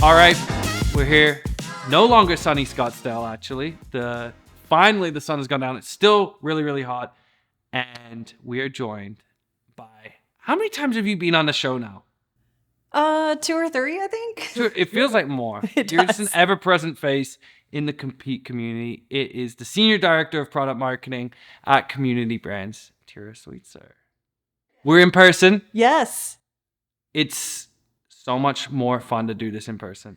All right, we're here. No longer sunny Scottsdale, actually. Finally, the sun has gone down. It's still really, really hot. And we are joined by... How many times have you been on the show now? 2 or 3, I think. It feels like more. You're just an ever-present face in the Compete community. It is the Senior Director of Product Marketing at Community Brands, Tirrah Switzer. We're in person. Yes. It's so much more fun to do this in person.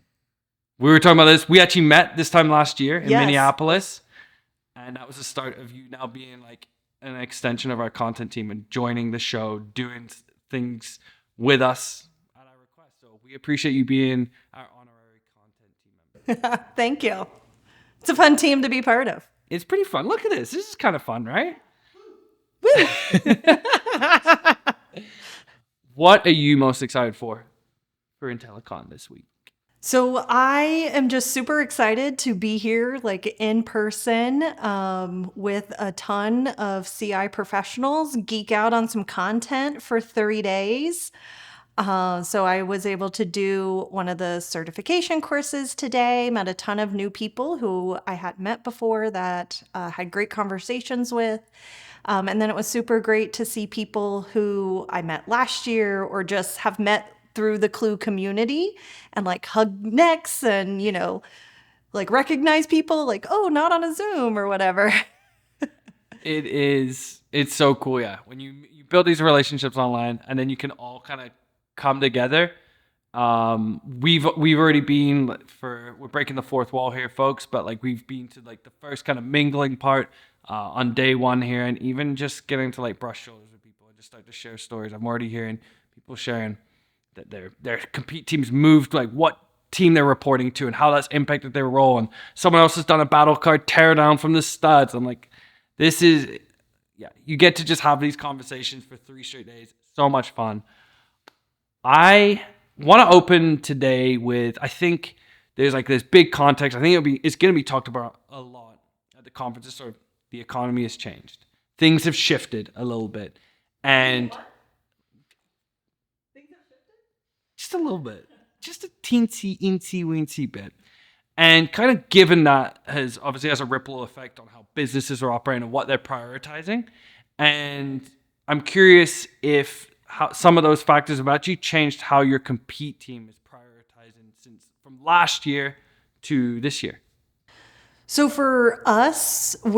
We were talking about this. We actually met this time last year in Minneapolis. And that was the start of you now being like an extension of our content team and joining the show, doing things with us at our request. So we appreciate you being our honorary content team member. Thank you. It's a fun team to be part of. It's pretty fun. Look at this. This is kind of fun, right? Woo! What are you most excited for IntelliCon this week? So I am just super excited to be here, like in person, with a ton of CI professionals, geek out on some content for 30 days. So I was able to do one of the certification courses today, met a ton of new people who I hadn't met before that had great conversations with. And then it was super great to see people who I met last year or just have met through the Clue community and like hug necks and, you know, like recognize people like, oh, not on a Zoom or whatever. It's so cool. Yeah. When you build these relationships online and then you can all kind of come together. We've already been we're breaking the fourth wall here, folks, but like we've been to like the first kind of mingling part on day one here, and even just getting to like brush shoulders with people and just start to share stories. I'm already hearing people sharing that their compete teams moved, like what team they're reporting to and how that's impacted their role. And someone else has done a battle card tear down from the studs. I'm like, this is, you get to just have these conversations for 3 straight days. So much fun. I want to open today with, I think there's like this big context. I think it's going to be talked about a lot at the conference. Sort of the economy has changed. Things have shifted a little bit. And just a little bit, just a teensy, weensy bit. And kind of given that has a ripple effect on how businesses are operating and what they're prioritizing. And I'm curious if how some of those factors have actually changed how your Compete team is prioritizing since from last year to this year. So for us, we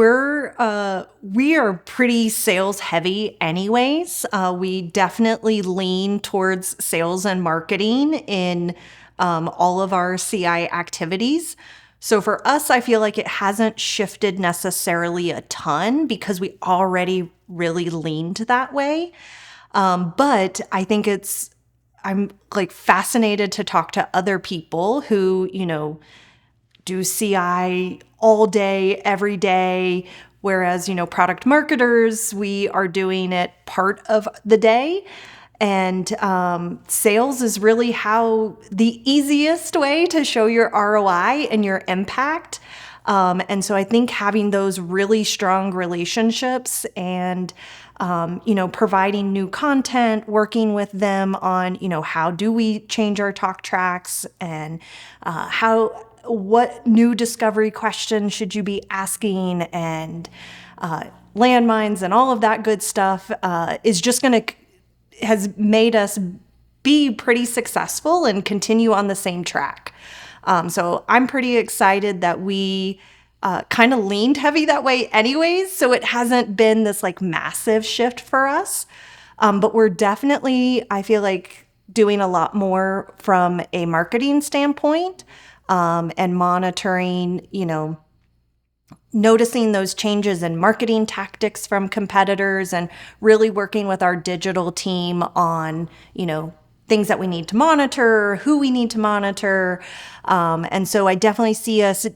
are pretty sales heavy anyways. We definitely lean towards sales and marketing in all of our CI activities. So for us, I feel like it hasn't shifted necessarily a ton because we already really leaned that way. But I think I'm like fascinated to talk to other people who, you know, do CI all day, every day. Whereas, you know, product marketers, we are doing it part of the day. And sales is really the easiest way to show your ROI and your impact. And so I think having those really strong relationships and, you know, providing new content, working with them on, you know, how do we change our talk tracks and what new discovery questions should you be asking and landmines and all of that good stuff has made us be pretty successful and continue on the same track. So I'm pretty excited that we kind of leaned heavy that way anyways. So it hasn't been this like massive shift for us. But we're definitely, I feel like, doing a lot more from a marketing standpoint. And monitoring, you know, noticing those changes in marketing tactics from competitors and really working with our digital team on, you know, things that we need to monitor, who we need to monitor. And so I definitely see us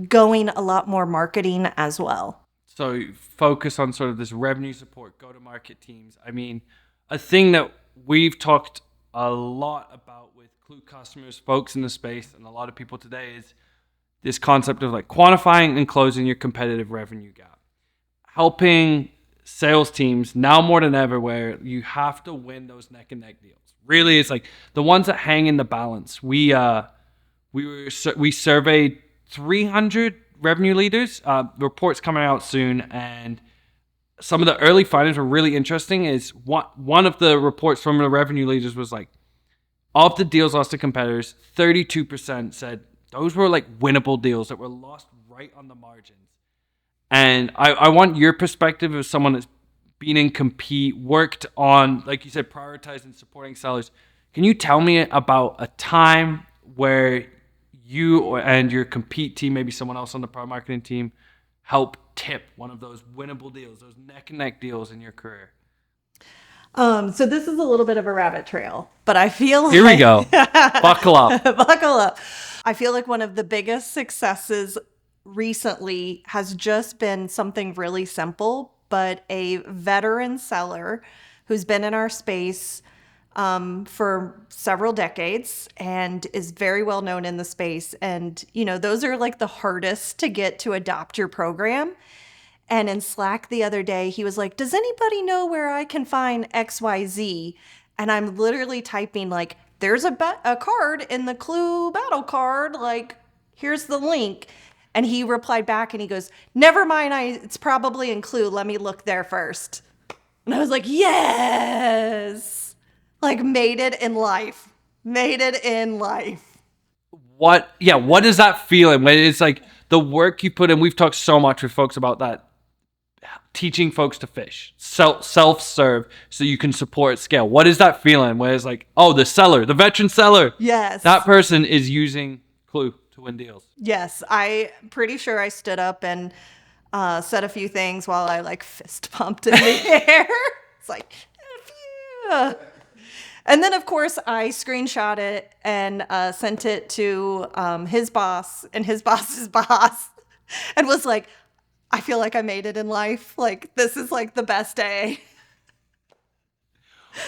going a lot more marketing as well. So focus on sort of this revenue support, go-to-market teams. I mean, a thing that we've talked a lot about with Clue customers, folks in the space, and a lot of people today is this concept of like quantifying and closing your competitive revenue gap. Helping sales teams now more than ever where you have to win those neck and neck deals. Really, it's like the ones that hang in the balance. we surveyed 300 revenue leaders. The report's coming out soon, and some of the early findings were really interesting. Is one of the reports from the revenue leaders was like, of the deals lost to competitors, 32% said those were like winnable deals that were lost right on the margins. And I want your perspective as someone that's been in compete, worked on, like you said, prioritizing supporting sellers. Can you tell me about a time where you and your compete team, maybe someone else on the product marketing team, help tip one of those winnable deals, those neck and neck deals in your career? So this is a little bit of a rabbit trail, but I feel Here we go. Buckle up. Buckle up. I feel like one of the biggest successes recently has just been something really simple, but a veteran seller who's been in our space for several decades and is very well known in the space. And, those are like the hardest to get to adopt your program. And in Slack the other day, he was like, does anybody know where I can find XYZ? And I'm literally typing like, there's a card in the Clue battle card. Like, here's the link. And he replied back and he goes, never mind, it's probably in Clue. Let me look there first. And I was like, yes. Like, made it in life. Made it in life. What is that feeling when it's like the work you put in? We've talked so much with folks about that, teaching folks to fish, self-serve, so you can support at scale. What is that feeling where it's like, oh, the veteran seller, yes, that person is using Clue to win deals? Yes, I'm pretty sure I stood up and said a few things while I like fist pumped in the air. It's like, yeah. And then, of course, I screenshot it and sent it to his boss and his boss's boss and was like, I feel like I made it in life. Like, this is like the best day.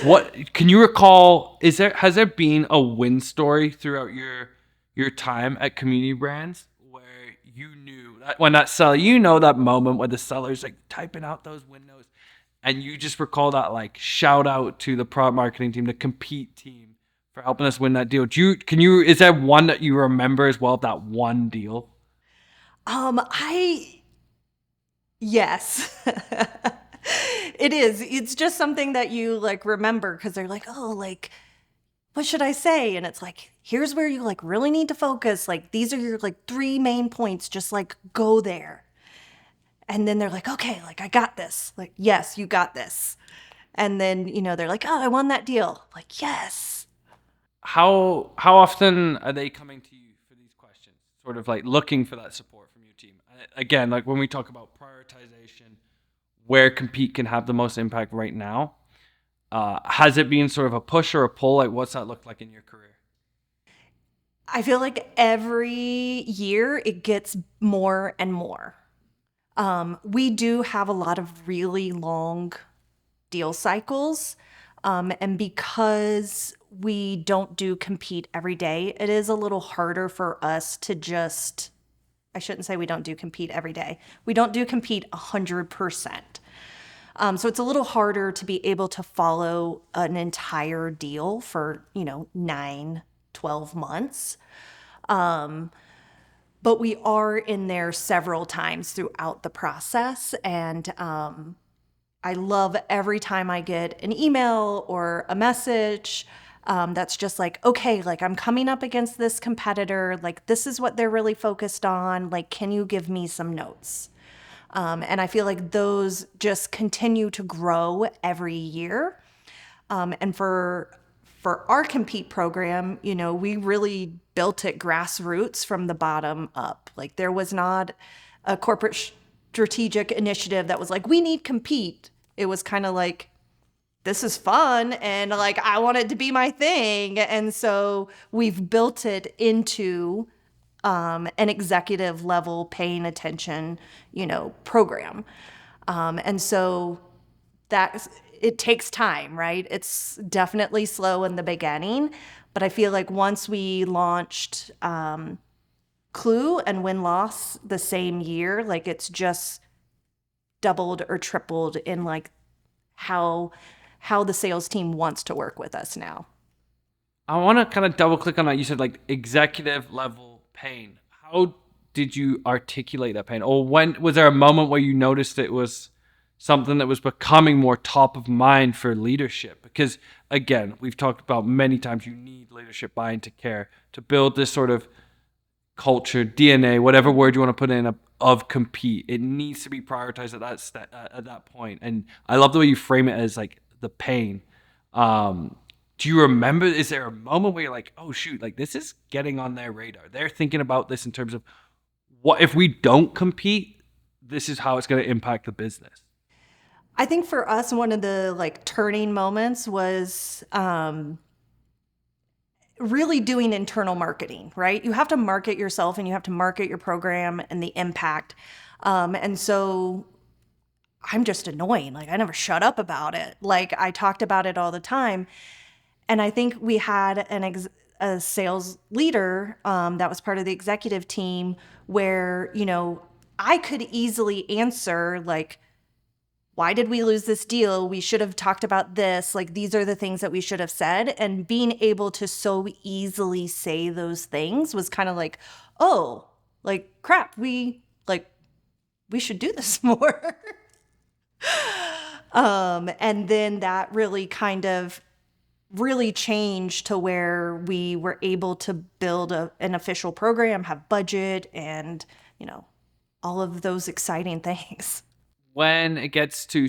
What can you recall? Has there been a win story throughout your time at Community Brands where you knew that when that seller, that moment where the seller's like typing out those windows, and you just recall that like shout out to the product marketing team, the compete team, for helping us win that deal? Is there one that you remember as well, that one deal? Yes. It is. It's just something that you like remember because they're like, oh, like, what should I say? And it's like, here's where you like really need to focus. Like, these are your like 3 main points. Just like go there. And then they're like, okay, like I got this. Like, yes, you got this. And then, they're like, oh, I won that deal. Like, yes. How often are they coming to you for these questions? Sort of like looking for that support from your team. Again, like when we talk about prioritization, where compete can have the most impact right now, has it been sort of a push or a pull? Like, what's that look like in your career? I feel like every year it gets more and more. We do have a lot of really long deal cycles. And because we don't do compete every day, it is a little harder for us to just, I shouldn't say we don't do compete every day. We don't do compete 100%. So it's a little harder to be able to follow an entire deal for, 9, 12 months. But we are in there several times throughout the process. And I love every time I get an email or a message that's just like, okay, like I'm coming up against this competitor. Like, this is what they're really focused on. Like, can you give me some notes? And I feel like those just continue to grow every year. And for our compete program, we really built it grassroots from the bottom up. Like, there was not a corporate strategic initiative that was like, we need compete. It was kind of like, this is fun and like I want it to be my thing. And so we've built it into an executive level paying attention, program. And so it takes time, right? It's definitely slow in the beginning, but I feel like once we launched Clue and win-loss the same year, like it's just doubled or tripled in like how the sales team wants to work with us now. I want to kind of double click on that. You said like executive level pain. How did you articulate that pain? Or when was there a moment where you noticed it was something that was becoming more top of mind for leadership? Because again, we've talked about many times you need leadership buy-in to care to build this sort of culture, DNA, whatever word you want to put in of compete. It needs to be prioritized at that point. And I love the way you frame it as like the pain. Do you remember, is there a moment where you're like, oh shoot, like this is getting on their radar? They're thinking about this in terms of what if we don't compete, this is how it's going to impact the business. I think for us, one of the like turning moments was really doing internal marketing, right? You have to market yourself and you have to market your program and the impact. And so I'm just annoying. Like I never shut up about it. Like I talked about it all the time. And I think we had a sales leader that was part of the executive team where, you know, I could easily answer like, why did we lose this deal? We should have talked about this. Like, these are the things that we should have said. And being able to so easily say those things was kind of like, oh, like crap, we should do this more. And then that really kind of really changed to where we were able to build an official program, have budget, and, you know, all of those exciting things. When it gets to,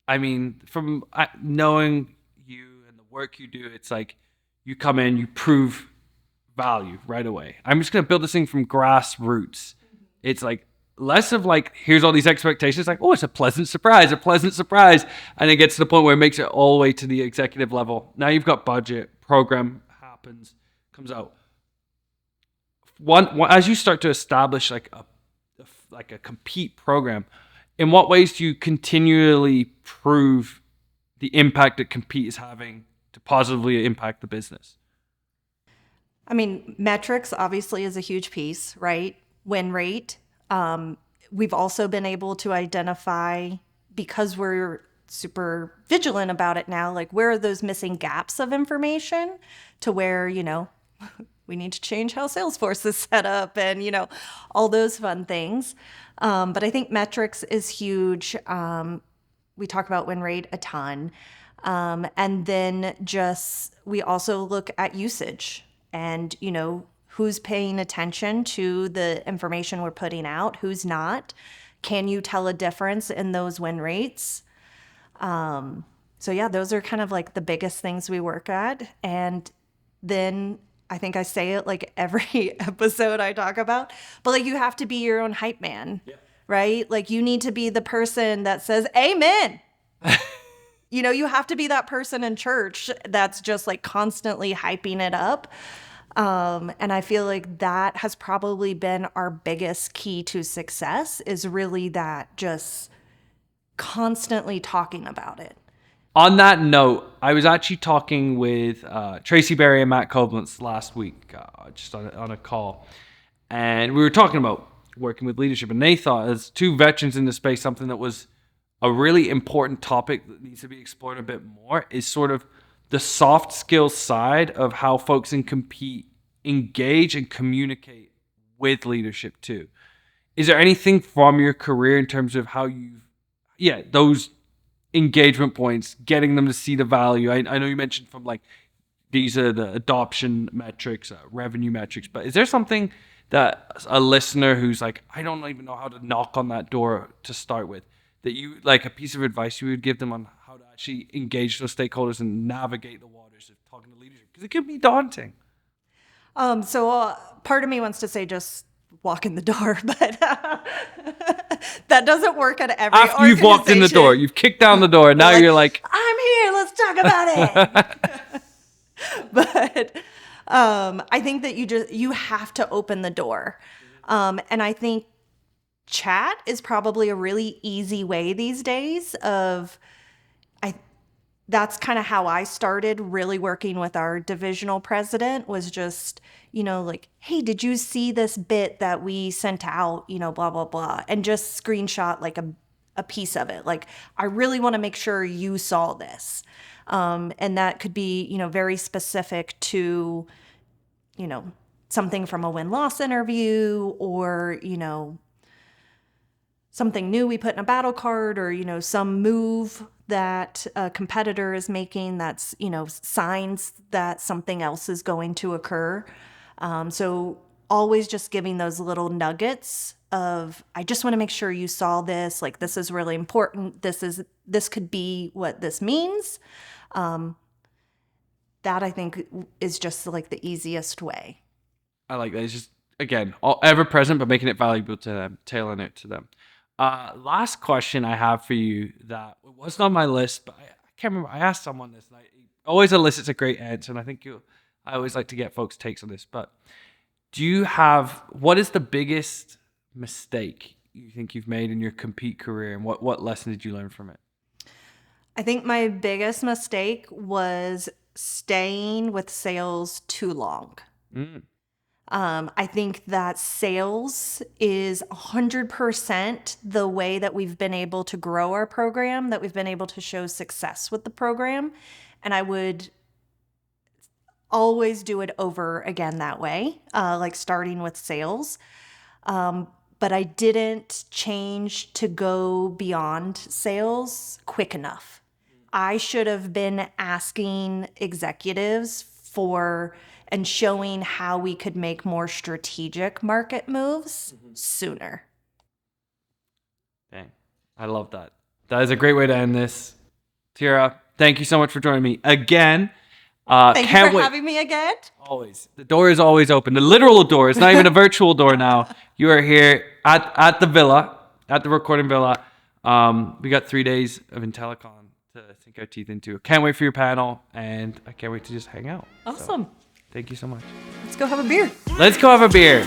I mean, from knowing you and the work you do, it's like you come in, you prove value right away. I'm just going to build this thing from grassroots. It's like less of like, here's all these expectations, like, oh, it's a pleasant surprise. And it gets to the point where it makes it all the way to the executive level. Now you've got budget, program happens, comes out. As you start to establish like a compete program, in what ways do you continually prove the impact that compete is having to positively impact the business? I mean, metrics obviously is a huge piece, right? Win rate. We've also been able to identify, because we're super vigilant about it now, like where are those missing gaps of information to where, you know, we need to change how Salesforce is set up and, you know, all those fun things. But I think metrics is huge. We talk about win rate a ton. And then we also look at usage and, you know, who's paying attention to the information we're putting out, who's not. Can you tell a difference in those win rates? So yeah, those are kind of like the biggest things we work at. And then I think I say it like every episode I talk about, but like you have to be your own hype man, right? Like you need to be the person that says, amen. You know, you have to be that person in church that's just like constantly hyping it up. And I feel like that has probably been our biggest key to success, is really that just constantly talking about it. On that note, I was actually talking with Tracy Berry and Matt Koblentz last week, just on a call. And we were talking about working with leadership. And they thought, as two veterans in the space, something that was a really important topic that needs to be explored a bit more is sort of the soft skills side of how folks in compete engage and communicate with leadership too. Is there anything from your career in terms of how those engagement points, getting them to see the value? I know you mentioned from like, these are the adoption metrics, revenue metrics, but is there something that a listener who's like, I don't even know how to knock on that door to start with, that you, like a piece of advice you would give them on how to actually engage those stakeholders and navigate the waters of talking to leadership? Because it can be daunting. So part of me wants to say just walk in the door, but that doesn't work at every After you've walked in the door, you've kicked down the door, and now you're like, I'm here, let's talk about it. But I think that you have to open the door. And I think chat is probably a really easy way these days that's kind of how I started really working with our divisional president, was just, you know, like, hey, did you see this bit that we sent out, you know, blah, blah, blah. And just screenshot like a piece of it. Like, I really want to make sure you saw this. And that could be, very specific to, something from a win-loss interview, or, something new we put in a battle card, or, some move that a competitor is making that's, signs that something else is going to occur. So always just giving those little nuggets of, I just want to make sure you saw this. Like, this is really important. This could be what this means. That I think is just like the easiest way. I like that. It's just, again, all ever present, but making it valuable to them, tailoring it to them. Last question I have for you that wasn't on my list, but I can't remember. I asked someone this, and it always elicits a great answer, and I think I always like to get folks' takes on this. But what is the biggest mistake you think you've made in your compete career, and what lesson did you learn from it? I think my biggest mistake was staying with sales too long. I think that sales is 100% the way that we've been able to grow our program, that we've been able to show success with the program. And I would always do it over again that way, like starting with sales. But I didn't change to go beyond sales quick enough. I should have been asking executives and showing how we could make more strategic market moves sooner. Dang. I love that. That is a great way to end this. Tirrah, thank you so much for joining me again. Thank you for having me again. Always. The door is always open. The literal door. It's not even a virtual door now. You are here at the villa, at the recording villa. We got 3 days of IntelliCon to sink our teeth into. Can't wait for your panel, and I can't wait to just hang out. Awesome. So, thank you so much. Let's go have a beer. Let's go have a beer.